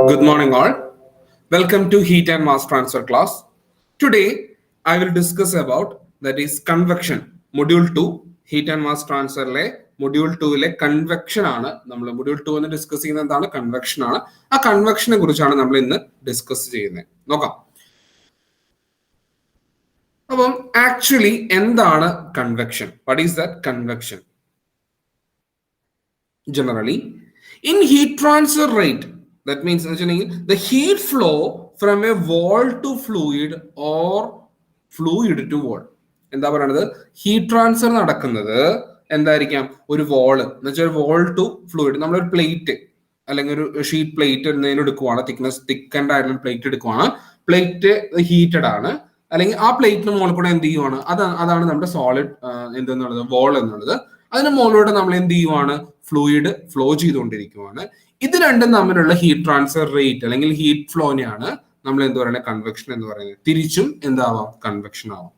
Good morning, all. Welcome to Heat and Mass Transfer class. Today, I will discuss about that is convection. Module 2, Heat and Mass Transfer Module 2 convection ആണ് നമ്മൾ Module 2 എന്ന് discuss ചെയ്യുന്നത് എന്താണ് convection ആണ്. ആ കൺവെക്ഷനെ കുറിച്ചാണ് നമ്മൾ ഇന്ന് ഡിസ്കസ് ചെയ്യുന്നത്. നോക്കാം. അപ്പം ആക്ച്വലി എന്താണ് convection? What is that convection? Generally, in heat transfer rate, that means the heat flow from a wall to fluid or fluid to wall. എന്താ പറയുന്നത്? ഹീറ്റ് ട്രാൻസ്ഫർ നടക്കുന്നത് എന്തായിരിക്കാം? ഒരു വാള് എന്ന് വെച്ചാൽ വോൾ ടു ഫ്ലൂയിഡ്. നമ്മളൊരു പ്ലേറ്റ് അല്ലെങ്കിൽ ഒരു ഷീറ്റ് പ്ലേറ്റ് എന്തെങ്കിലും എടുക്കുവാണ്, തിക്ക് ആൻഡ് ആയിട്ടുള്ള പ്ലേറ്റ് എടുക്കുവാണ്. പ്ലേറ്റ് ഹീറ്റഡ് ആണ്, അല്ലെങ്കിൽ ആ പ്ലേറ്റിന് മുകളിൽ കൂടെ എന്ത് ചെയ്യുവാണ്? അതാണ് നമ്മുടെ സോളിഡ് എന്തെന്നുള്ളത്, വോൾ എന്നുള്ളത്. അതിന് മുകളിലൂടെ നമ്മൾ എന്ത് ചെയ്യുവാണ്? ഫ്ലൂയിഡ് ഫ്ലോ ചെയ്തുകൊണ്ടിരിക്കുവാണ്. ഇത് രണ്ടും തമ്മിലുള്ള ഹീറ്റ് ട്രാൻസ്ഫർ റേറ്റ് അല്ലെങ്കിൽ ഹീറ്റ് ഫ്ലോനെയാണ് നമ്മൾ എന്ത് പറയുന്നത്? കൺവെക്ഷൻ എന്ന് പറയുന്നത്. തിരിച്ചും എന്താവാം? കൺവെക്ഷൻ ആവാം.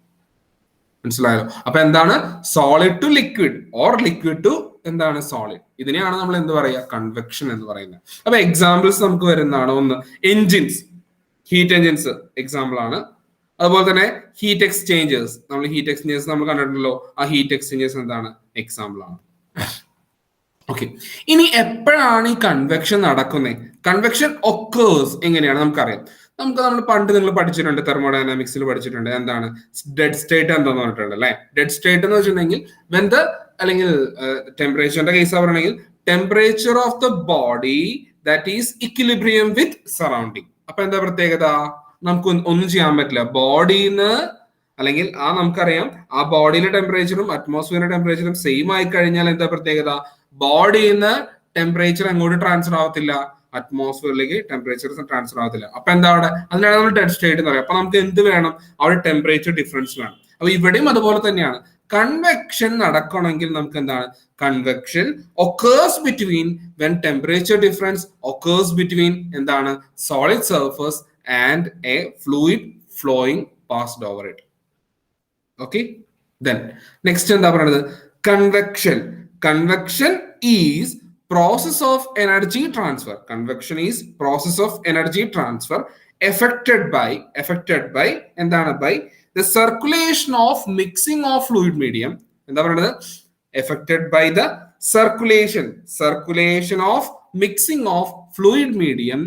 മനസ്സിലായോ? അപ്പൊ എന്താണ്? Solid to liquid or liquid to എന്താണ്? സോളിഡ്. ഇതിനെയാണ് നമ്മൾ എന്ത് പറയുക? കൺവെക്ഷൻ എന്ന് പറയുന്നത്. അപ്പൊ എക്സാമ്പിൾസ് നമുക്ക് വരുന്നതാണ്. ഒന്ന്, എൻജിൻസ്, ഹീറ്റ് എൻജിൻസ് എക്സാമ്പിൾ ആണ്. അതുപോലെ തന്നെ ഹീറ്റ് എക്സ്ചേഞ്ചേഴ്സ്, നമ്മൾ ഹീറ്റ് എക്സ്ചേഞ്ചേഴ്സ് നമ്മൾ കണ്ടിട്ടുണ്ടല്ലോ. ആ ഹീറ്റ് എക്സ്ചേഞ്ചേഴ്സ് എന്താണ്? എക്സാമ്പിൾ ആണ്. ഓക്കെ, ഇനി എപ്പോഴാണ് ഈ കൺവെക്ഷൻ നടക്കുന്നത്? കൺവെക്ഷൻ ഒക്കേഴ്സ് എങ്ങനെയാണ് നമുക്കറിയാം. നമ്മൾ പണ്ട് നിങ്ങൾ പഠിച്ചിട്ടുണ്ട്, തെർമോഡൈനാമിക്സിൽ പഠിച്ചിട്ടുണ്ട്. എന്താണ് ഡെഡ് സ്റ്റേറ്റ് എന്താന്ന് പറഞ്ഞിട്ടുണ്ട് അല്ലെ? ഡെഡ് സ്റ്റേറ്റ് എന്ന് വെച്ചിട്ടുണ്ടെങ്കിൽ അല്ലെങ്കിൽ ടെമ്പറേച്ചറിന്റെ കേസ് പറയണമെങ്കിൽ temperature of the body that is equilibrium with surrounding. അപ്പൊ എന്താ പ്രത്യേകത? നമുക്ക് ഒന്നും ചെയ്യാൻ പറ്റില്ല. ബോഡിന്ന് അല്ലെങ്കിൽ നമുക്കറിയാം ആ ബോഡിയിലെ ടെമ്പറേച്ചറും അറ്റ്മോസ്ഫിയറിന്റെ ടെമ്പറേച്ചറും സെയിം ആയി കഴിഞ്ഞാൽ എന്താ പ്രത്യേകത? ബോഡിന്ന് ടെമ്പറേച്ചർ എങ്ങോട്ട് ട്രാൻസ്ഫർ ആവത്തില്ല? അറ്റ്മോസ്ഫിയറിലേക്ക് ടെമ്പറേച്ചർ ട്രാൻസ്ഫർ ആവത്തില്ല. അപ്പൊ എന്താ അവിടെ? അതിനാണ് നമ്മൾ ഡെഡ് സ്റ്റേറ്റ് എന്ന് പറയുക. അപ്പൊ നമുക്ക് എന്ത് വേണം? അവിടെ ടെമ്പറേച്ചർ ഡിഫറൻസ് വേണം. അപ്പൊ ഇവിടെയും അതുപോലെ തന്നെയാണ്. കൺവെക്ഷൻ നടക്കണമെങ്കിൽ നമുക്ക് എന്താണ്? Convection occurs between when temperature difference occurs between എന്താണ്? Solid surface and a fluid flowing past over it. Okay, then next എന്താ പറയുന്നത്? Convection. Convection is process of energy transfer. Convection is process of energy transfer affected by എന്താണ്? By the circulation of mixing of fluid medium. എന്താ പറയുന്നത്? Affected by the circulation of mixing of fluid medium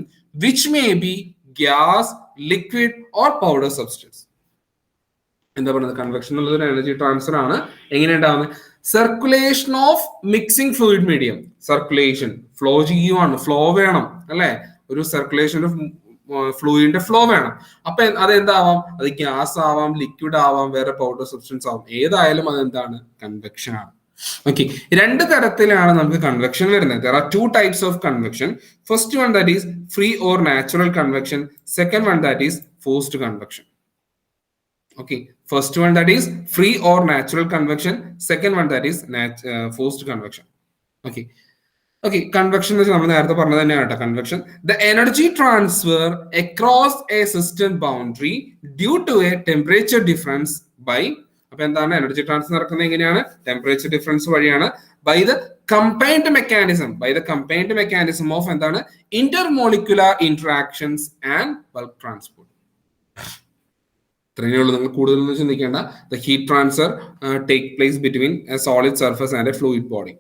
which may be gas, liquid or powder substance. എന്താ പറയുന്നത്? Convection എന്നുള്ളത് ഒരു energy transfer ആണ്. എങ്ങനെ ഉണ്ടാവുന്നത്? Circulation of mixing fluid medium. Circulation, flow ചെയ്യുവാണ്, ഫ്ലോ വേണം അല്ലെ? ഒരു സർക്കുലേഷൻ ഫ്ലൂയിഡിന്റെ ഫ്ലോ വേണം. അപ്പൊ അതെന്താവാം? അത് ഗ്യാസ് ആവാം, ലിക്വിഡ് ആവാം, വേറെ പൗഡർ സബ്സ്റ്റൻസ് ആവാം. ഏതായാലും അതെന്താണ്? കൺവെക്ഷൻ ആണ്. ഓക്കെ, രണ്ട് തരത്തിലാണ് നമുക്ക് കൺവെക്ഷൻ വരുന്നത്. There are two types of convection. First one that is free or natural convection. Second one that is forced convection. Okay, first one that is free or natural convection. Second one that is forced convection. Okay, convection എന്ന് നമ്മൾ നേരത്തെ പറഞ്ഞത് തന്നെയാണ് കേട്ടോ. Convection, the energy transfer across a system boundary due to a temperature difference by. അപ്പൊ എന്താണ് energy transfer നടക്കുന്നത്? എങ്ങനെയാണ്? ടെമ്പറേച്ചർ ഡിഫറൻസ് വഴിയാണ്. by the combined mechanism of എന്താണ്? intermolecular interactions and bulk transport. ഇത്രയുള്ളൂ. നിങ്ങൾ കൂടുതലൊന്നും ചിന്തിക്കേണ്ട. The heat transfer take place between A solid surface and a fluid body.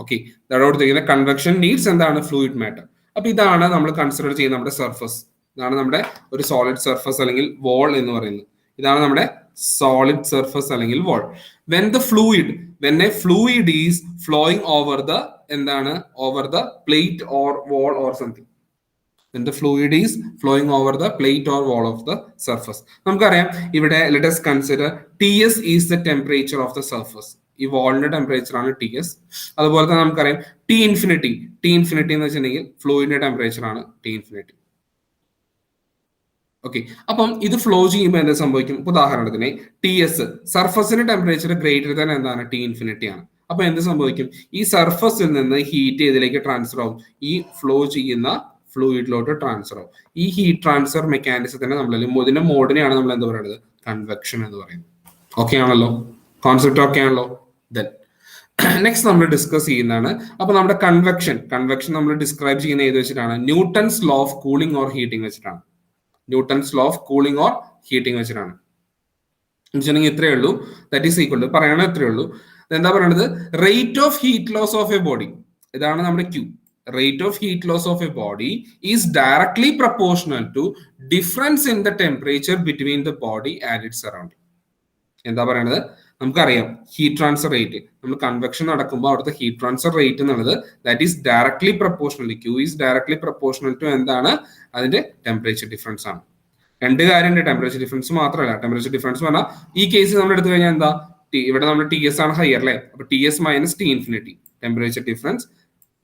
Okay, അതോടൊപ്പം കൺവെക്ഷൻ നീഡ്സ് എന്താണ്? Fluid matter. അപ്പൊ ഇതാണ് നമ്മൾ കൺസിഡർ ചെയ്യുന്ന നമ്മുടെ സർഫസ്. ഇതാണ് നമ്മുടെ ഒരു സോളിഡ് സർഫസ് അല്ലെങ്കിൽ വോൾ എന്ന് പറയുന്നത്. ഇതാണ് നമ്മുടെ സോളിഡ് സർഫസ് അല്ലെങ്കിൽ wall. when a fluid is flowing over the എന്താണ്? over the plate or wall or something. When the fluid is flowing over the plate or wall of the surface. നമുക്കറിയാം ഇവിടെ let us consider Ts is the temperature of the surface. ഈ വാളിന്റെ temperature ആണ് Ts. അതുപോലെ തന്നെ നമുക്കറിയാം T infinity എന്ന് വെച്ചിട്ടുണ്ടെങ്കിൽ ഫ്ലൂയിഡിന്റെ ടെമ്പറേച്ചർ ആണ് T infinity. ഓക്കെ, അപ്പം ഇത് ഫ്ലോ ചെയ്യുമ്പോൾ എന്താ സംഭവിക്കും? ഉദാഹരണത്തിന് Ts സർഫസിന്റെ ടെമ്പറേച്ചർ ഗ്രേറ്റർ ദാൻ എന്താണ്? T infinity ആണ്. അപ്പൊ എന്ത് സംഭവിക്കും? ഈ സർഫസിൽ നിന്ന് ഹീറ്റ് ഇതിലേക്ക് ട്രാൻസ്ഫർ ആവും, ഈ ഫ്ലോ ചെയ്യുന്ന ഫ്ലൂയിഡിലോട്ട് ട്രാൻസ്ഫർ ആവും. ഈ ഹീറ്റ് ട്രാൻസ്ഫർ മെക്കാനിസത്തിന് ഇതിന്റെ മോഡിനെയാണ് നമ്മൾ എന്താ പറയുന്നത്? കൺവെക്ഷൻ എന്ന് പറയുന്നത്. ഓക്കെ ആണല്ലോ? കോൺസെപ്റ്റ് ഓക്കെ ആണല്ലോ? നെക്സ്റ്റ് നമ്മൾ ഡിസ്കസ് ചെയ്യുന്നതാണ്. അപ്പൊ നമ്മുടെ കൺവെക്ഷൻ നമ്മൾ ഡിസ്ക്രൈബ് ചെയ്യുന്ന ഏത് വെച്ചിട്ടാണ്? Newton's law of cooling or heating വെച്ചിട്ടാണ്. Newton's law of cooling or heating വെച്ചിട്ടാണ്. വെച്ചിട്ടുണ്ടെങ്കിൽ ഇത്രയേ ഉള്ളൂ. ദാറ്റ് ഈസ് ഈക്വൽ ടു പറയണ ഇത്രയേ ഉള്ളൂ. എന്താ പറയണത്? Rate of heat loss of a body, ഇതാണ് നമ്മുടെ Q. Rate of heat loss of a body is directly proportional to difference in the temperature between the body and its surrounding. എന്താ പറയണത്? നമുക്കറിയാം ഹീറ്റ് ട്രാൻസ്ഫർ റേറ്റ്, നമ്മൾ convection നടക്കുമ്പോൾ അവിടുത്തെ heat transfer rate എന്നുള്ളത് that is directly proportional, Q is directly proportional to എന്താണ്? അതിന്റെ temperature difference ആണ്. രണ്ട് കാര്യമുണ്ട്, ടെമ്പറേച്ചർ ഡിഫറൻസ് മാത്രമല്ല. ടെമ്പറേച്ചർ ഡിഫറൻസ് പറഞ്ഞാൽ ഈ കേസ് നമ്മൾ എടുത്തു കഴിഞ്ഞാൽ എന്താ? ഇവിടെ നമ്മൾ ടി എസ് ആണ് ഹയർ അല്ലേ? അപ്പൊ T S minus T infinity temperature difference.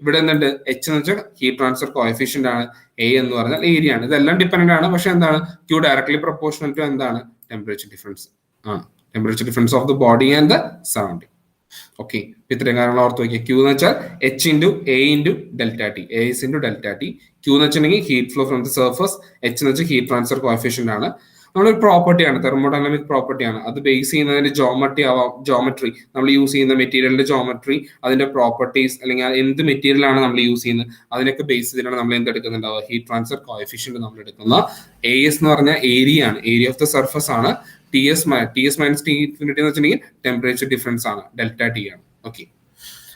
ഇവിടെ എന്തുണ്ട്? എച്ച് എന്ന് വെച്ചാൽ ഹീറ്റ് ട്രാൻസ്ഫർ കോഎഫിഷ്യന്റ് ആണ്, എ എന്ന് പറഞ്ഞാൽ ഏരിയ ആണ്. ഇതെല്ലാം ഡിപ്പെൻഡന്റ് ആണ്. പക്ഷെ എന്താണ്? ക്യൂ ഡയറക്ട്ലി പ്രൊപ്പോർഷണൽ ടു എന്താണ്? ടെമ്പറേച്ചർ ഡിഫറൻസ് ആണ്. Temperature difference of the body and the surrounding. Okay, ഇത്രയും കാര്യങ്ങൾ ഓർത്ത് വയ്ക്കുക. ക്യൂ എന്ന് വെച്ചാൽ H into A into delta T, A is into delta T. Q എന്ന് വെച്ചിട്ടുണ്ടെങ്കിൽ heat flow from the surface, H എന്ന് വെച്ചാൽ ഹീറ്റ് ട്രാൻസ്ഫർ കോഎഫിഷ്യന്റ് ആണ്. നമ്മളൊരു പ്രോപ്പർട്ടിയാണ്, തെർമോഡൈനാമിക് പ്രോപ്പർട്ടിയാണ്. അത് ബേസ് ചെയ്യുന്നതിന്റെ ജോമെട്രി, നമ്മൾ യൂസ് ചെയ്യുന്ന മെറ്റീരിയലിന്റെ ജോമെട്രി, അതിന്റെ പ്രോപ്പർട്ടീസ്, അല്ലെങ്കിൽ എന്ത് മെറ്റീരിയൽ ആണ് നമ്മൾ യൂസ് ചെയ്യുന്നത്, അതിനൊക്കെ ബേസ് ചെയ്തിട്ടാണ് നമ്മൾ എന്ത് എടുക്കുന്നുണ്ടാവുക? ഹീറ്റ് ട്രാൻസ്ഫർ കോഎഫിഷ്യന്റ് നമ്മൾ എടുക്കുന്ന. എ എസ് എന്ന് പറഞ്ഞാൽ ഏരിയ ആണ്, ഏരിയ ഓഫ് ദ സർഫസ് ആണ്. T S minus T infinity എന്ന് വെച്ചിട്ടുണ്ടെങ്കിൽ ടെമ്പറേച്ചർ ഡിഫറൻസ് ആണ്, ഡെൽറ്റ ടി ആണ്. ഓക്കെ,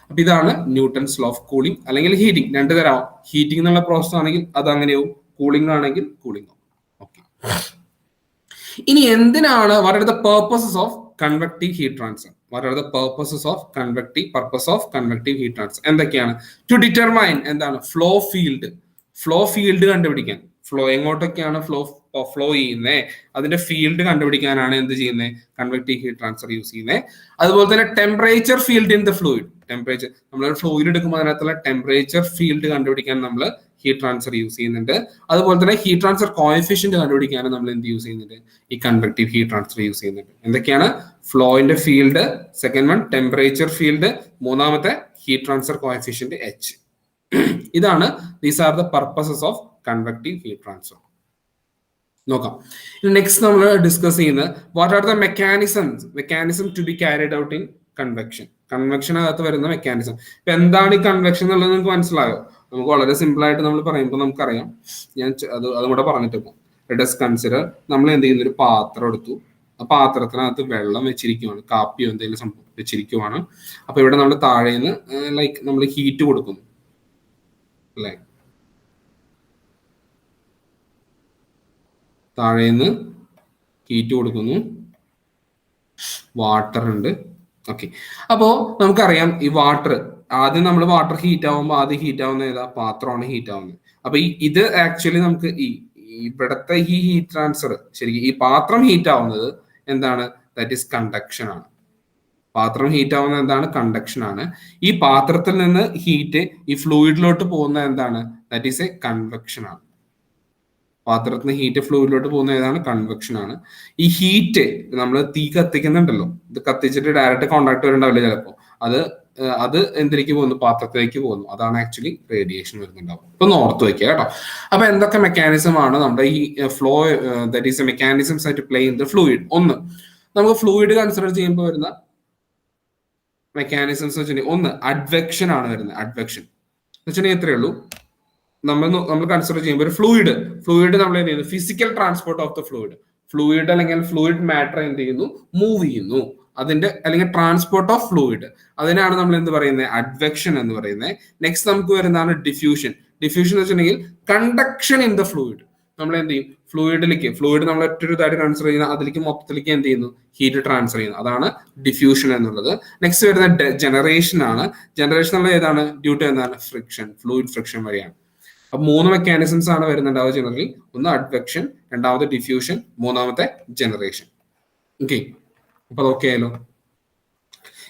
അപ്പൊ ഇതാണ് ന്യൂട്ടൺസ് ലോ ഓഫ് കൂളിംഗ് അല്ലെങ്കിൽ ഹീറ്റിംഗ്. രണ്ട് തരം. ഹീറ്റിംഗ് എന്നുള്ള പ്രോസസ് ആണെങ്കിൽ അത് അങ്ങനെയാവും, കൂളിംഗ് ആണെങ്കിൽ കൂളിംഗ് ആവും. ഓക്കെ, ഇനി എന്തിനാണ് what are the purposes of convective heat transfer? What are the purposes of convective heat transfer എന്തൊക്കെയാണ്? ടു ഡിറ്റർമൈൻ എന്താണ്? ഫ്ലോ ഫീൽഡ് കണ്ടുപിടിക്കാൻ. ഫ്ലോ എങ്ങോട്ടൊക്കെയാണ് ഫ്ലോ ചെയ്യുന്നത്, അതിന്റെ ഫീൽഡ് കണ്ടുപിടിക്കാനാണ് എന്ത് ചെയ്യുന്നത്? കൺവെക്റ്റീവ് ഹീറ്റ് ട്രാൻസ്ഫർ യൂസ് ചെയ്യുന്നത്. അതുപോലെ തന്നെ temperature field in the fluid. Temperature, നമ്മളൊരു ഫ്ലൂയിഡ് എടുക്കുമ്പോൾ അതിനകത്തുള്ള ടെമ്പറേച്ചർ ഫീൽഡ് കണ്ടുപിടിക്കാൻ നമ്മൾ ഹീറ്റ് ട്രാൻസ്ഫർ യൂസ് ചെയ്യുന്നുണ്ട്. അതുപോലെ തന്നെ ഹീറ്റ് ട്രാൻസ്ഫർ കോഎഫിഷ്യന്റ് കണ്ടുപിടിക്കാനും നമ്മൾ എന്ത് യൂസ് ചെയ്യുന്നുണ്ട്? ഈ കൺവെക്റ്റീവ് ഹീറ്റ് ട്രാൻസ്ഫർ യൂസ് ചെയ്യുന്നുണ്ട്. എന്തൊക്കെയാണ്? ഫ്ലോയിന്റെ field, second one temperature field, മൂന്നാമത്തെ ഹീറ്റ് ട്രാൻസ്ഫർ കോഎഫിഷ്യന്റ് എച്ച്. ഇതാണ്, these are the purposes of convective heat transfer. നോക്കാം. നെക്സ്റ്റ് നമ്മൾ ഡിസ്കസ് ചെയ്യുന്നത് what are the mechanism to be carried out in convection. കൺവെക്ഷനകത്ത് വരുന്ന മെക്കാനിസം. ഇപ്പൊ എന്താണ് ഈ കൺവെക്ഷൻ എന്നുള്ളത് നിങ്ങൾക്ക് മനസ്സിലായോ? നമുക്ക് വളരെ സിമ്പിൾ ആയിട്ട് നമ്മൾ പറയുമ്പോൾ നമുക്കറിയാം. ഞാൻ അതും കൂടെ പറഞ്ഞിട്ട് പോകും. ലെറ്റ് us കൺസിഡർ, നമ്മൾ എന്ത് ചെയ്യുന്ന ഒരു പാത്രം എടുത്തു. ആ പാത്രത്തിനകത്ത് വെള്ളം വെച്ചിരിക്കുവാണ്, കാപ്പിയോ എന്തെങ്കിലും സംഭവം വെച്ചിരിക്കുവാണ്. അപ്പൊ ഇവിടെ നമ്മൾ താഴേന്ന് ലൈക്ക് നമ്മൾ ഹീറ്റ് കൊടുക്കുന്നു അല്ലെ? താഴേന്ന് ഹീറ്റ് കൊടുക്കുന്നു, വാട്ടർ ഉണ്ട്. ഓക്കെ, അപ്പോ നമുക്കറിയാം ഈ വാട്ടർ ആദ്യം നമ്മൾ വാട്ടർ ഹീറ്റ് ആവുമ്പോൾ ആദ്യം ഹീറ്റ് ആവുന്ന ഏതാ? പാത്രമാണ് ഹീറ്റ് ആവുന്നത്. അപ്പൊ ഇത് ആക്ച്വലി നമുക്ക് ഇവിടത്തെ ഈ ഹീറ്റ് ട്രാൻസ്ഫർ ശരിക്കും ഈ പാത്രം ഹീറ്റ് ആവുന്നത് എന്താണ്? ദാറ്റ് ഈസ് കണ്ടക്ഷൻ ആണ്. പാത്രം ഹീറ്റ് ആവുന്നത് എന്താണ്? കണ്ടക്ഷൻ ആണ്. ഈ പാത്രത്തിൽ നിന്ന് ഹീറ്റ് ഈ ഫ്ലൂയിഡിലോട്ട് പോകുന്ന എന്താണ്? ദാറ്റ് ഈസ് എ കൺവെക്ഷൻ ആണ്. പാത്രത്തിൽ നിന്ന് ഹീറ്റ് ഫ്ലൂയിഡിലോട്ട് പോകുന്ന ഏതാണ്? കൺവെക്ഷൻ ആണ്. ഈ ഹീറ്റ് നമ്മൾ തീ കത്തിക്കുന്നുണ്ടല്ലോ, ഇത് കത്തിച്ചിട്ട് ഡയറക്റ്റ് കോണ്ടാക്ട് വരുന്നുണ്ടാവില്ല ചിലപ്പോൾ. അത് എന്തിലേക്ക് പോകുന്നു? പാത്രത്തിലേക്ക് പോകുന്നു. അതാണ് ആക്ച്വലി റേഡിയേഷൻ വരുന്നുണ്ടാവും. ഇപ്പൊ ഓർത്ത് വെക്കുക കേട്ടോ. അപ്പൊ എന്തൊക്കെ മെക്കാനിസം ആണ് നമ്മുടെ ഈ flow, that is A mechanisms ആയിട്ട് പ്ലേ ഇൻ ദ ഫ്ലൂയിഡ്. ഒന്ന്, നമുക്ക് ഫ്ലൂയിഡ് കൺസിഡർ ചെയ്യുമ്പോൾ വരുന്ന മെക്കാനിസംസ് വെച്ചിട്ടുണ്ടെങ്കിൽ ഒന്ന് അഡ്വെക്ഷൻ ആണ് വരുന്നത്. അഡ്വെക്ഷൻ എന്ന് വെച്ചിട്ടുണ്ടെങ്കിൽ എത്രയേ ഉള്ളൂ, നമ്മൾ കൺസിഡർ ചെയ്യുമ്പോൾ ഒരു ഫ്ലൂയിഡ് നമ്മൾ എന്ത് ചെയ്യുന്നു? Physical transport of the fluid അല്ലെങ്കിൽ ഫ്ലൂയിഡ് മാറ്റർ എന്ത് ചെയ്യുന്നു? മൂവ് ചെയ്യുന്നു. അതിന്റെ അല്ലെങ്കിൽ ട്രാൻസ്പോർട്ട് ഓഫ് ഫ്ലൂയിഡ്, അതിനാണ് നമ്മൾ എന്ത് പറയുന്നത്? അഡ്വെക്ഷൻ എന്ന് പറയുന്നത്. നെക്സ്റ്റ് നമുക്ക് വരുന്നതാണ് ഡിഫ്യൂഷൻ. എന്ന് വെച്ചിട്ടുണ്ടെങ്കിൽ കണ്ടക്ഷൻ ഇൻ ദ ഫ്ലൂയിഡ്. നമ്മൾ എന്ത് ചെയ്യും? ഫ്ലൂയിഡ് നമ്മൾ ഒറ്റൊരു ഇതായിട്ട് കൺസിഡർ ചെയ്യുന്ന അതിലേക്ക് മൊത്തത്തിലേക്ക് എന്ത് ചെയ്യുന്നു? ഹീറ്റ് ട്രാൻസ്ഫർ ചെയ്യുന്നു. അതാണ് ഡിഫ്യൂഷൻ എന്നുള്ളത്. നെക്സ്റ്റ് വരുന്ന ജനറേഷൻ ആണ്. ജനറേഷൻ എന്നുള്ളത് ഏതാണ്? ഡ്യൂ ടു എന്താണ്? ഫ്രിക്ഷൻ, ഫ്ലൂയിഡ് ഫ്രിക്ഷൻ വഴിയാണ്. അപ്പൊ മൂന്ന് മെക്കാനിസംസ് ആണ് വരുന്നുണ്ടാവുക ജനറലി. ഒന്ന് അഡ്വെക്ഷൻ, രണ്ടാമത്തെ ഡിഫ്യൂഷൻ, മൂന്നാമത്തെ ജനറേഷൻ. ഓക്കെ, അപ്പൊ അതൊക്കെ ആയാലോ.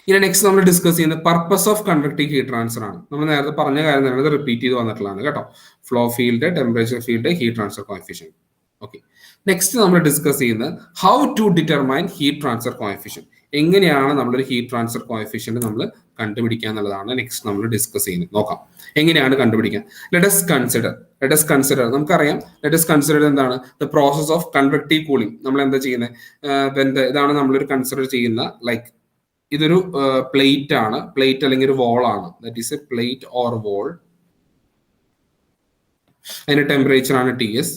ഇനി നെക്സ്റ്റ് നമ്മൾ ഡിസ്കസ് ചെയ്യുന്നത് purpose of convective heat transfer ആണ്. നമ്മൾ നേരത്തെ പറഞ്ഞ കാര്യം തന്നെ റിപ്പീറ്റ് ചെയ്ത് വന്നിട്ടുള്ളതാണ് കേട്ടോ. Flow field, temperature field, heat transfer coefficient. Okay, next നമ്മൾ ഡിസ്കസ് ചെയ്യുന്നത് how to determine heat transfer coefficient. എങ്ങനെയാണ് നമ്മളൊരു ഹീറ്റ് ട്രാൻസ്ഫർ കോഎഫിഷ്യന്റ് നമ്മൾ കണ്ടുപിടിക്കുക എന്നുള്ളതാണ് നെക്സ്റ്റ് നമ്മൾ ഡിസ്കസ് ചെയ്യുന്നത്. നോക്കാം എങ്ങനെയാണ് കണ്ടുപിടിക്കുക. ലെറ്റ് us കൺസിഡർ നമുക്കറിയാം. ലെറ്റ് us കൺസിഡർ എന്താണ്? The process of convective cooling. നമ്മൾ എന്താ ചെയ്യുന്നത്? ഇതാണ് നമ്മളൊരു കൺസിഡർ ചെയ്യുന്ന ലൈക്ക് ഇതൊരു പ്ലേറ്റ് ആണ്, പ്ലേറ്റ് അല്ലെങ്കിൽ ഒരു വോൾ ആണ്. That is a plate or wall. അതിന്റെ ടെമ്പറേച്ചർ ആണ് TS.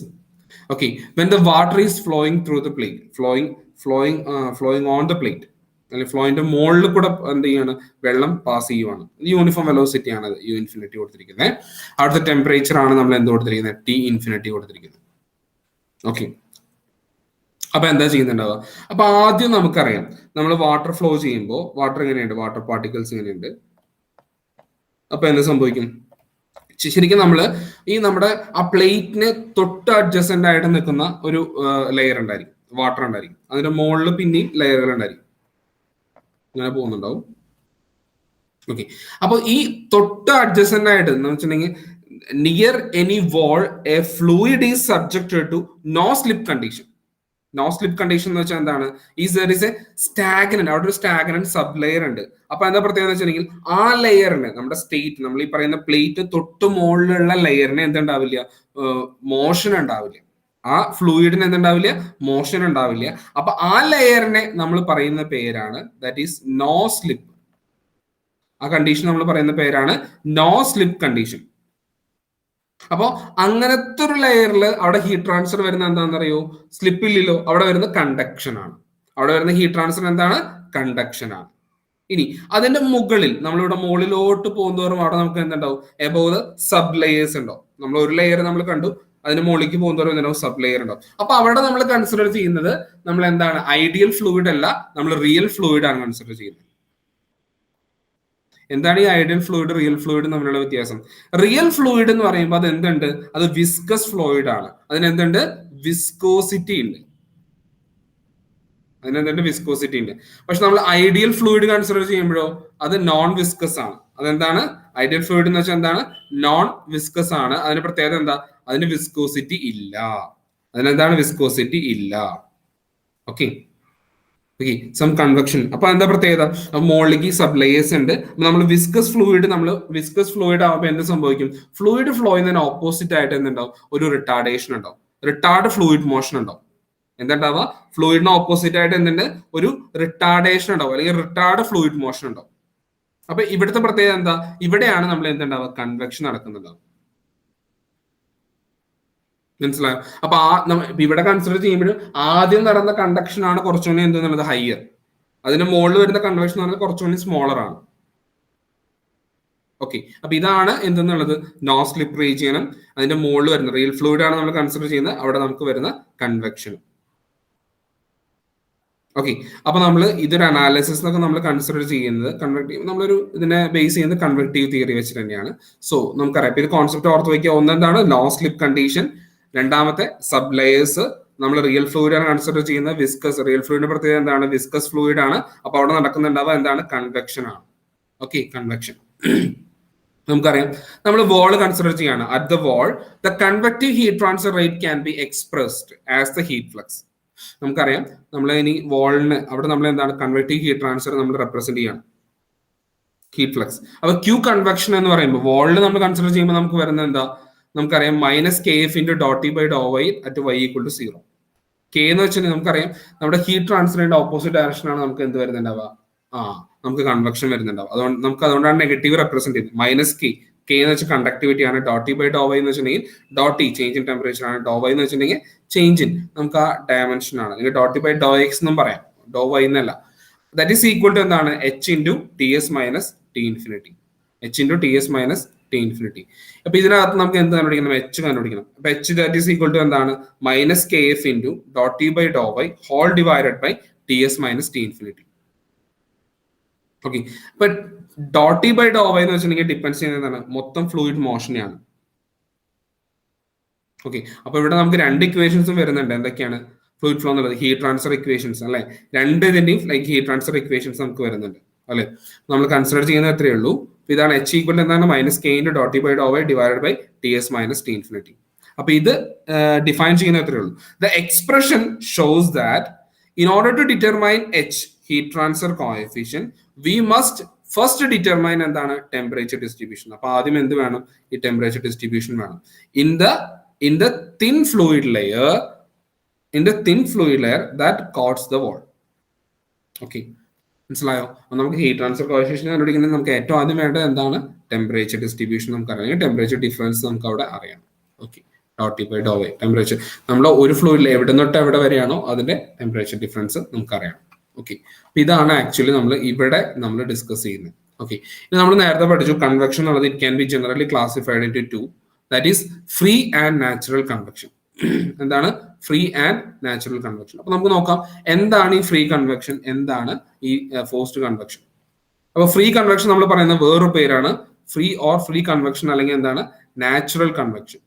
Okay, when the water is flowing through the plate, flowing on the plate, അല്ലെങ്കിൽ ഫ്ലോയിന്റെ മുകളിൽ കൂടെ എന്ത് ചെയ്യാണ്, വെള്ളം പാസ് ചെയ്യുവാണ്. യൂണിഫോം വെലോസിറ്റി ആണ് U ഇൻഫിനിറ്റി കൊടുത്തിരിക്കുന്നത്. അവിടുത്തെ ടെമ്പറേച്ചർ ആണ് നമ്മൾ എന്ത് കൊടുത്തിരിക്കുന്നത്, T ഇൻഫിനിറ്റി കൊടുത്തിരിക്കുന്നത്. ഓക്കെ, അപ്പൊ എന്താ ചെയ്യുന്നുണ്ടാവുക? അപ്പൊ ആദ്യം നമുക്കറിയാം, നമ്മൾ വാട്ടർ ഫ്ലോ ചെയ്യുമ്പോൾ വാട്ടർ എങ്ങനെയുണ്ട്, വാട്ടർ പാർട്ടിക്കിൾസ് എങ്ങനെയുണ്ട്. അപ്പൊ എന്ത് സംഭവിക്കും? ശരിക്കും നമ്മൾ ഈ നമ്മുടെ ആ പ്ലേറ്റിന് തൊട്ട് അഡ്ജസ്റ്റന്റ് ആയിട്ട് നിൽക്കുന്ന ഒരു ലെയർ ഉണ്ടായിരിക്കും, വാട്ടർ ഉണ്ടായിരിക്കും. അതിന്റെ മുകളിൽ പിന്നെയും ലെയറുകൾ ഉണ്ടായിരിക്കും, ഇങ്ങനെ പോകുന്നുണ്ടാവും. ഓക്കെ, അപ്പൊ ഈ തൊട്ട് അഡ്ജസ്റ്റന്റ് ആയിട്ട് എന്ന് വെച്ചിട്ടുണ്ടെങ്കിൽ near any wall a fluid is subjected to no slip condition. No slip condition എന്ന് വെച്ചാൽ എന്താണ്? ദർ ഇസ് എ സ്റ്റാഗ്നന്റ്, അവിടെ ഒരു സ്റ്റാഗ്നന്റ് സബ് ലെയർ ഉണ്ട്. അപ്പൊ എന്താ പ്രത്യേകത എന്ന് വെച്ചിട്ടുണ്ടെങ്കിൽ ആ ലെയറിന്, നമ്മുടെ സ്റ്റേറ്റ്, നമ്മൾ ഈ പറയുന്ന പ്ലേറ്റ് തൊട്ട് മുകളിലുള്ള ലെയറിന് എന്തുണ്ടാവില്ല, മോഷൻ ഉണ്ടാവില്ല. ആ ഫ്ലൂയിഡിന് എന്തുണ്ടാവില്ല, മോഷൻ ഉണ്ടാവില്ല. അപ്പൊ ആ ലെയറിനെ നമ്മൾ പറയുന്ന പേരാണ് ദാറ്റ് ഈസ് നോ സ്ലിപ്പ്. ആ കണ്ടീഷൻ നമ്മൾ പറയുന്ന പേരാണ് നോ സ്ലിപ്പ് കണ്ടീഷൻ. അപ്പോ അങ്ങനത്തെ ഒരു ലെയറിൽ അവിടെ ഹീറ്റ് ട്രാൻസ്ഫർ വരുന്ന എന്താണെന്നറിയോ? സ്ലിപ്പ് ഇല്ലല്ലോ, അവിടെ വരുന്ന കണ്ടക്ഷൻ ആണ്. അവിടെ വരുന്ന ഹീറ്റ് ട്രാൻസ്ഫർ എന്താണ്? കണ്ടക്ഷൻ ആണ്. ഇനി അതിന്റെ മുകളിൽ, നമ്മളിവിടെ മുകളിലോട്ട് പോകുന്നതോറും അവിടെ നമുക്ക് എന്തുണ്ടാവും, എബോവ് ദ സബ് ലെയേഴ്സ് ഉണ്ടാവും. നമ്മൾ ഒരു ലെയർ നമ്മൾ കണ്ടു, അതിന് മുകളിലേക്ക് പോകുന്നതോറും എന്തുണ്ടാവും, സബ് ലെയർ ഉണ്ടാവും. അപ്പൊ അവിടെ നമ്മൾ കൺസിഡർ ചെയ്യുന്നത് നമ്മൾ എന്താണ്, ഐഡിയൽ ഫ്ലൂയിഡ് അല്ല, നമ്മൾ റിയൽ ഫ്ലൂയിഡ് ആണ് കൺസിഡർ ചെയ്യുന്നത്. എന്താണ് ഈ ഐഡിയൽ ഫ്ലൂയിഡ് റിയൽ ഫ്ലൂയിഡ് തമ്മിലുള്ള വ്യത്യാസം? റിയൽ ഫ്ലൂയിഡ് എന്ന് പറയുമ്പോൾ അത് എന്തുണ്ട്, അത് വിസ്കസ് ഫ്ലൂയിഡ് ആണ്. അതിനെന്തുണ്ട്, വിസ്കോസിറ്റി ഉണ്ട്. അതിനെന്തുണ്ട്, വിസ്കോസിറ്റി ഉണ്ട്. പക്ഷെ നമ്മൾ ഐഡിയൽ ഫ്ലൂയിഡ് കൺസിഡർ ചെയ്യുമ്പോഴോ അത് നോൺ വിസ്കസ് ആണ്. അതെന്താണ്, ഐഡിയൽ ഫ്ലൂയിഡ് എന്ന് വെച്ചാൽ എന്താണ്, നോൺ വിസ്കസ് ആണ്. അതിന്റെ പ്രത്യേകത എന്താ, അതിന് വിസ്കോസിറ്റി ഇല്ല. അതിനെന്താണ്, വിസ്കോസിറ്റി ഇല്ല. Okay, some convection. അപ്പൊ എന്താ പ്രത്യേകത, മുകളിലേക്ക് സബ് ലെയേഴ്സ് ഉണ്ട്. നമ്മൾ വിസ്കസ് ഫ്ലൂയിഡ് ആവുമ്പോൾ എന്ത് സംഭവിക്കും, ഫ്ലൂയിഡ് ഫ്ലോ ചെയ്യുന്നതിന് ഓപ്പോസിറ്റ് ആയിട്ട് എന്തുണ്ടാവും, ഒരു റിട്ടാർഡേഷൻ ഉണ്ടാവും, റിട്ടാർഡ് ഫ്ലൂയിഡ് മോഷൻ ഉണ്ടാവും. എന്താണ്ടാവുക, ഫ്ലൂയിഡിന് ഓപ്പോസിറ്റ് ആയിട്ട് എന്തുണ്ട്, ഒരു റിട്ടാർഡേഷൻ ഉണ്ടാവും, അല്ലെങ്കിൽ റിട്ടാർഡ് ഫ്ലൂയിഡ് മോഷൻ ഉണ്ടാവും. അപ്പൊ ഇവിടുത്തെ പ്രത്യേകത എന്താ, ഇവിടെയാണ് നമ്മൾ എന്തുണ്ടാവുക, കൺവെക്ഷൻ നടക്കുന്നുണ്ടാവും. മനസ്സിലായോ? അപ്പൊ ഇവിടെ കൺസിഡർ ചെയ്യുമ്പോൾ ആദ്യം നടന്ന കണ്ടക്ഷൻ ആണ് കുറച്ചുകൂടി എന്തെന്നുള്ളത് ഹയർ. അതിന്റെ മുകളിൽ വരുന്ന കൺവെക്ഷൻ എന്ന് പറഞ്ഞാൽ കുറച്ചുകൂടി സ്മോളർ ആണ്. ഓക്കെ, അപ്പൊ ഇതാണ് എന്തെന്നുള്ളത് നോ സ്ലിപ്പ് റീജിയനും അതിന്റെ മുകളിൽ വരുന്ന റിയൽ ഫ്ലൂയിഡ് ആണ് നമ്മൾ കൺസിഡർ ചെയ്യുന്നത്. അവിടെ നമുക്ക് വരുന്ന കൺവെക്ഷനും. ഓക്കെ, അപ്പൊ നമ്മൾ ഇതൊരു അനാലിസിസ് എന്നൊക്കെ നമ്മൾ കൺസിഡർ ചെയ്യുന്നത് കൺവെക്റ്റീവ്, നമ്മളൊരു ഇതിനെ ബേസ് ചെയ്യുന്നത് കൺവെക്റ്റീവ് തിയറി വെച്ചിട്ട് തന്നെയാണ്. സോ നമുക്കറിയാം ഇത് കോൺസെപ്റ്റ് ഓർത്ത് വയ്ക്കുക. ഒന്നെന്താണ് നോ സ്ലിപ്പ് കണ്ടീഷൻ, രണ്ടാമത്തെ സബ് ലെയേഴ്സ്. നമ്മൾ റിയൽ ഫ്ലൂയിഡ് ആണ് കൺസിഡർ ചെയ്യുന്നത്. വിസ്കസ്, റിയൽ ഫ്ലൂയിഡിന്റെ പ്രത്യേകത എന്താണ്, വിസ്കസ് ഫ്ലൂയിഡ് ആണ്. അപ്പൊ അവിടെ നടക്കുന്നുണ്ടാവുക എന്താണ്, കൺവെക്ഷൻ ആണ്. Okay, convection. നമുക്കറിയാം നമ്മൾ വാൾ കൺസിഡർ ചെയ്യാണ്. At the wall the convective heat transfer rate can be expressed as the heat flux. നമുക്കറിയാം നമ്മൾ ഇനി വാളിന് അവിടെ നമ്മൾ എന്താണ്, കൺവെക്റ്റീവ് ഹീറ്റ് ട്രാൻസ്ഫർ നമ്മൾ റെപ്രസെന്റ് ചെയ്യാണ്, ഹീറ്റ് ഫ്ലക്സ്. അപ്പൊ ക്യൂ കൺവെക്ഷൻ എന്ന് പറയുമ്പോൾ വാളിൽ നമ്മൾ കൺസിഡർ ചെയ്യുമ്പോൾ നമുക്ക് വരുന്നത് എന്താ, നമുക്കറിയാം -kf into dot T by Dr y at y equal to 0. K എന്ന് വെച്ചിട്ടുണ്ടെങ്കിൽ നമുക്കറിയാം നമ്മുടെ ഹീറ്റ് ട്രാൻസ്ഫറിന്റെ ഓപ്പോസിറ്റ് ഡയറക്ഷൻ ആണ് നമുക്ക് എന്ത് വരുന്നുണ്ടാവുക, നമുക്ക് കൺവെക്ഷൻ വരുന്നുണ്ടാവും. അതുകൊണ്ടാണ് നെഗറ്റീവ് റെപ്രസെന്റ് ചെയ്യുന്നത്. കെ എന്ന് വെച്ചാൽ കണ്ടക്ടിവിറ്റി ആണ്, dot T by Dr Y എന്ന് വെച്ചിട്ടുണ്ടെങ്കിൽ dot T change in temperature ആണ്, ഡോ വൈ എന്ന് വെച്ചിട്ടുണ്ടെങ്കിൽ ചേഞ്ച് ഇൻ നമുക്ക് ആ ഡയമെൻഷൻ ആണ്. അല്ലെങ്കിൽ dot T by Dr X എന്നും പറയാം, ഡോ വൈ എന്നല്ല. ദാറ്റ് ഈസ് ഈക്വൽ ടു എന്താണ്, H into T S minus T infinity. H into T S minus T infinity. അപ്പൊ ഇതിനകത്ത് നമുക്ക് എന്ത് കണ്ടുപിടിക്കണം, എച്ച് കണ്ടുപിടിക്കണം. അപ്പൊ H that is equal to എന്താണ്, -kf into dot T by Dr Y whole divided by T S minus T infinity. Okay, അപ്പൊ dot T by Dr Y എന്ന് വെച്ചിട്ടുണ്ടെങ്കിൽ ഡിപ്പെൻഡ് ചെയ്യുന്നതാണ് മൊത്തം ഫ്ലൂയിഡ് മോഷനെയാണ്. ഓക്കെ, അപ്പൊ ഇവിടെ നമുക്ക് രണ്ട് ഇക്വേഷൻസും വരുന്നുണ്ട്. എന്തൊക്കെയാണ്, ഫ്ലൂയിഡ് ഫ്ലോ എന്നുള്ളത്, ഹീറ്റ് ട്രാൻസ്ഫർ ഇക്വേഷൻസ് അല്ലെ, രണ്ട് ഇതിന്റെയും ലൈക്ക് ഹീറ്റ് ട്രാൻസ്ഫർ ഇക്വേഷൻസ് നമുക്ക് വരുന്നുണ്ട് അല്ലെ. നമ്മൾ കൺസിഡർ ചെയ്യുന്നത് എത്രയേ ഉള്ളൂ. ഇതാണ് എച്ച് ഈക്വൽ എന്താണ്, -k into dot T by Dr y divided by T S minus T infinity. അപ്പൊ ഇത് ഡിഫൈൻ ചെയ്യുന്ന എത്രയേ ഉള്ളൂ. The expression shows that in order to determine H heat transfer coefficient we must first determine എന്താണ്, temperature distribution. അപ്പൊ ആദ്യം എന്ത് വേണം, ഈ ടെമ്പറേച്ചർ ഡിസ്ട്രിബ്യൂഷൻ വേണം. In the thin fluid layer that quotes the wall. Okay, മനസ്സിലായോ? നമുക്ക് ഹീറ്റ് ട്രാൻസ്ഫർ കോഎഫിഷ്യന്റ് കണ്ടുപിടിക്കുന്നത് നമുക്ക് ഏറ്റവും ആദ്യം വേണ്ടത് എന്താണ്? ടെമ്പറേച്ചർ ഡിസ്ട്രിബ്യൂഷൻ നമുക്ക് അറിയാം, ടെമ്പറേച്ചർ ഡിഫറൻസ് നമുക്ക് അവിടെ അറിയാം. Okay, dot T by Dr y temperature നമ്മൾ ഒരു ഫ്ലൂയിഡിൽ എവിടെ തൊട്ട് എവിടെ വരെയാണോ അതിന്റെ ടെമ്പറേച്ചർ ഡിഫറൻസ് നമുക്ക് അറിയാം. ഓക്കെ, അപ്പൊ ഇതാണ് ആക്ച്വലി നമ്മൾ ഡിസ്കസ് ചെയ്യുന്നത്. ഓക്കെ, ഇനി നമ്മൾ നേരത്തെ പഠിച്ചു കൺവെക്ഷൻ എന്നുള്ളത് it can be generally classified into that is free and natural convection. എന്താണ് ഫ്രീ ആൻഡ് നാച്ചുറൽ കൺവെക്ഷൻ? അപ്പൊ നമുക്ക് നോക്കാം എന്താണ് ഈ ഫ്രീ കൺവെക്ഷൻ, എന്താണ് ഈ ഫോഴ്സ്ഡ് കൺവെക്ഷൻ. അപ്പൊ ഫ്രീ കൺവെക്ഷൻ നമ്മൾ പറയുന്ന വേറൊരു പേരാണ് ഫ്രീ കൺവെക്ഷൻ അല്ലെങ്കിൽ എന്താണ് നാച്ചുറൽ കൺവെക്ഷൻ.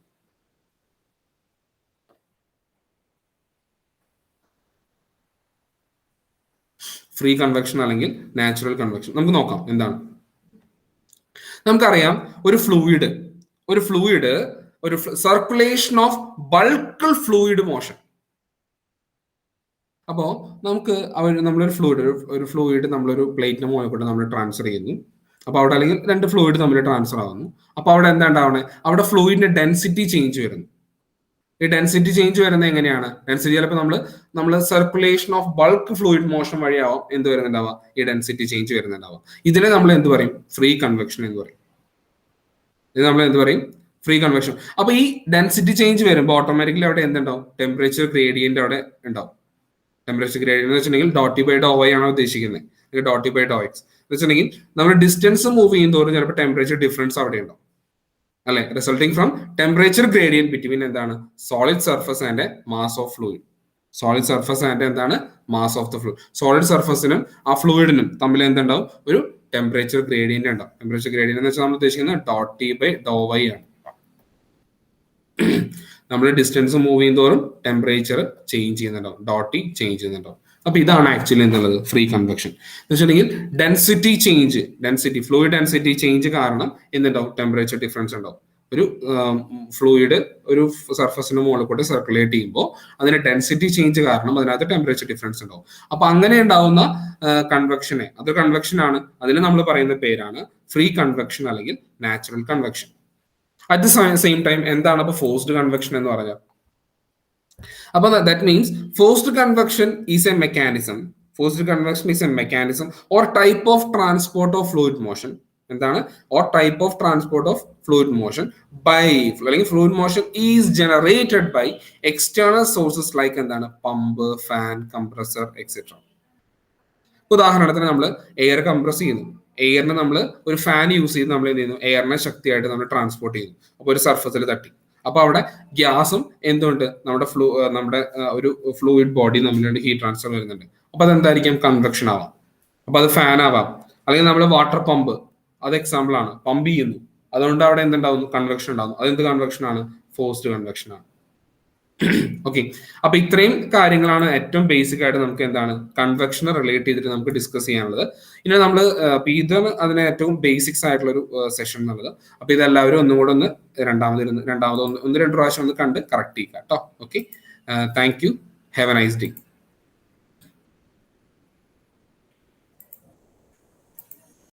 ഫ്രീ കൺവെക്ഷൻ അല്ലെങ്കിൽ നാച്ചുറൽ കൺവെക്ഷൻ നമുക്ക് നോക്കാം എന്താണ്. നമുക്കറിയാം ഒരു ഫ്ലൂയിഡ് ഒരു circulation of bulk fluid motion. അപ്പോൾ നമുക്ക് നമ്മളൊരു ഫ്ലൂയിഡ് നമ്മളൊരു പ്ലേറ്റിന് മുകളിൽ നമ്മൾ ട്രാൻസ്ഫർ ചെയ്യുന്നു. അപ്പോൾ അവിടെ അല്ലെങ്കിൽ രണ്ട് ഫ്ലൂയിഡ് തമ്മിൽ ട്രാൻസ്ഫർ ആവുന്നു. അപ്പോൾ അവിടെ എന്താ ഉണ്ടാവണേ? അവിടെ ഫ്ലൂയിഡിന്റെ ഡെൻസിറ്റി ചേഞ്ച് വരുന്നു. ഈ ഡെൻസിറ്റി ചേഞ്ച് വരുന്നത് എങ്ങനെയാണ്? ഡെൻസിറ്റി ചിലപ്പോൾ നമ്മൾ circulation of bulk fluid motion വഴിയാവും എന്ത് വരുന്നുണ്ടാവുക? ഈ ഡെൻസിറ്റി ചേഞ്ച് വരുന്നുണ്ടാവുക. ഇതിനെ നമ്മൾ എന്ത് പറയും? ഫ്രീ കൺവെക്ഷൻ എന്ന് പറയും. ഇത് നമ്മൾ എന്ത് പറയും? Free convection. അപ്പൊ ഈ ഡെൻസിറ്റി ചേഞ്ച് വരുമ്പോൾ ഓട്ടോമാറ്റിക്കലി അവിടെ എന്തുണ്ടാവും? ടെമ്പറേച്ചർ ഗ്രേഡിയന്റ് അവിടെ ഉണ്ടാവും. ടെമ്പറേച്ചർ ഗ്രേഡിയന്റ് എന്ന് വെച്ചിട്ടുണ്ടെങ്കിൽ dot T by Dr Y ആണ് ഉദ്ദേശിക്കുന്നത്, അല്ലെങ്കിൽ dot T by Dr x എന്ന് വെച്ചിട്ടുണ്ടെങ്കിൽ നമ്മൾ ഡിസ്റ്റൻസ് മൂവ് ചെയ്യും തോറും ചിലപ്പോൾ ടെമ്പറേച്ചർ ഡിഫറൻസ് അവിടെ ഉണ്ടാവും അല്ലെ, resulting from temperature gradient between എന്താണ് solid surface and mass of fluid. Solid surface and എന്താണ് mass of the fluid. Solid സർഫസിനും ആ ഫ്ലൂയിഡിനും തമ്മിൽ എന്തുണ്ടാവും? ഒരു ടെമ്പറേച്ചർ ഗ്രേഡിയന്റ് ഉണ്ടാവും. ടെമ്പറേച്ചർ ഗ്രേഡിയന്റ് എന്ന് വെച്ചാൽ നമ്മൾ ഉദ്ദേശിക്കുന്നത് dot T by Dr Y ആണ്. നമ്മൾ ഡിസ്റ്റൻസ് മൂവ് ചെയ്യും തോറും ടെമ്പറേച്ചർ ചേഞ്ച് ചെയ്യുന്നുണ്ടാവും, ഡോട്ട് ടി ചേഞ്ച് ചെയ്യുന്നുണ്ടാവും. അപ്പൊ ഇതാണ് ആക്ച്വലി എന്നുള്ളത് ഫ്രീ കൺവെക്ഷൻ എന്ന് വെച്ചിട്ടുണ്ടെങ്കിൽ ഫ്ലൂയിഡ് ഡെൻസിറ്റി ചേഞ്ച് കാരണം എന്തുണ്ടാവും? ടെമ്പറേച്ചർ ഡിഫറൻസ് ഉണ്ടാവും. ഒരു ഫ്ലൂയിഡ് ഒരു സർഫസിന് മുകളിൽ കൂടെ സർക്കുലേറ്റ് ചെയ്യുമ്പോൾ അതിന്റെ ഡെൻസിറ്റി ചേഞ്ച് കാരണം അതിനകത്ത് ടെമ്പറേച്ചർ ഡിഫറൻസ് ഉണ്ടാവും. അപ്പൊ അങ്ങനെ ഉണ്ടാവുന്ന കൺവെക്ഷനെ അത് കൺവെക്ഷൻ ആണ്. അതിന് നമ്മൾ പറയുന്ന പേരാണ് ഫ്രീ കൺവെക്ഷൻ അല്ലെങ്കിൽ natural convection. At the same time എന്താണ് അപ്പൊ ഫോഴ്സ്ഡ് കൺവെക്ഷൻ എന്ന് പറഞ്ഞാൽ? അപ്പൊ that means forced convection is a mechanism or type of transport of fluid motion. എന്താണ്? Or type of transport of fluid motion by അല്ലെങ്കിൽ fluid motion is generated by external sources like എന്താണ് pump, fan, compressor et cetera. ഉദാഹരണത്തിന് നമ്മൾ air compress ചെയ്യുന്നു. എയറിന് നമ്മൾ ഒരു fan use ചെയ്ത് നമ്മൾ എന്ത് ചെയ്യുന്നു? എയറിനെ ശക്തിയായിട്ട് നമ്മൾ ട്രാൻസ്പോർട്ട് ചെയ്യുന്നു. അപ്പോൾ ഒരു സർഫസിൽ തട്ടി, അപ്പൊ അവിടെ ഗ്യാസും എന്തുകൊണ്ട് നമ്മുടെ ഒരു ഫ്ലൂയിഡ് ബോഡി തമ്മിലുള്ള ഹീറ്റ് ട്രാൻസ്ഫർ വരുന്നുണ്ട്. അപ്പൊ അതെന്തായിരിക്കും? കൺവെക്ഷൻ ആവാം. അപ്പൊ അത് ഫാൻ ആവാം. അല്ലെങ്കിൽ നമ്മൾ വാട്ടർ പമ്പ്, അത് എക്സാമ്പിൾ ആണ്, പമ്പ് ചെയ്യുന്നു, അതുകൊണ്ട് അവിടെ എന്തുണ്ടാവുന്നു? കൺവെക്ഷൻ ഉണ്ടാവുന്നു. അതെന്ത് കൺവെക്ഷൻ ആണ്? ഫോഴ്സ്ഡ് കൺവെക്ഷൻ ആണ്. ഓക്കെ, അപ്പൊ ഇത്രയും കാര്യങ്ങളാണ് ഏറ്റവും ബേസിക് ആയിട്ട് നമുക്ക് എന്താണ് കൺവെക്ഷനെ റിലേറ്റ് ചെയ്തിട്ട് നമുക്ക് ഡിസ്കസ് ചെയ്യാനുള്ളത്. ഇനി നമ്മൾ ഇതാണ് അതിന് ഏറ്റവും ബേസിക്സ് ആയിട്ടുള്ള ഒരു സെഷൻ എന്നുള്ളത്. അപ്പൊ ഇതെല്ലാവരും ഒന്നും കൂടെ രണ്ടാമത് ഒന്ന് രണ്ട് പ്രാവശ്യം ഒന്ന് കണ്ട് കറക്റ്റ് ചെയ്യുക കേട്ടോ. Okay, thank you, have A nice day.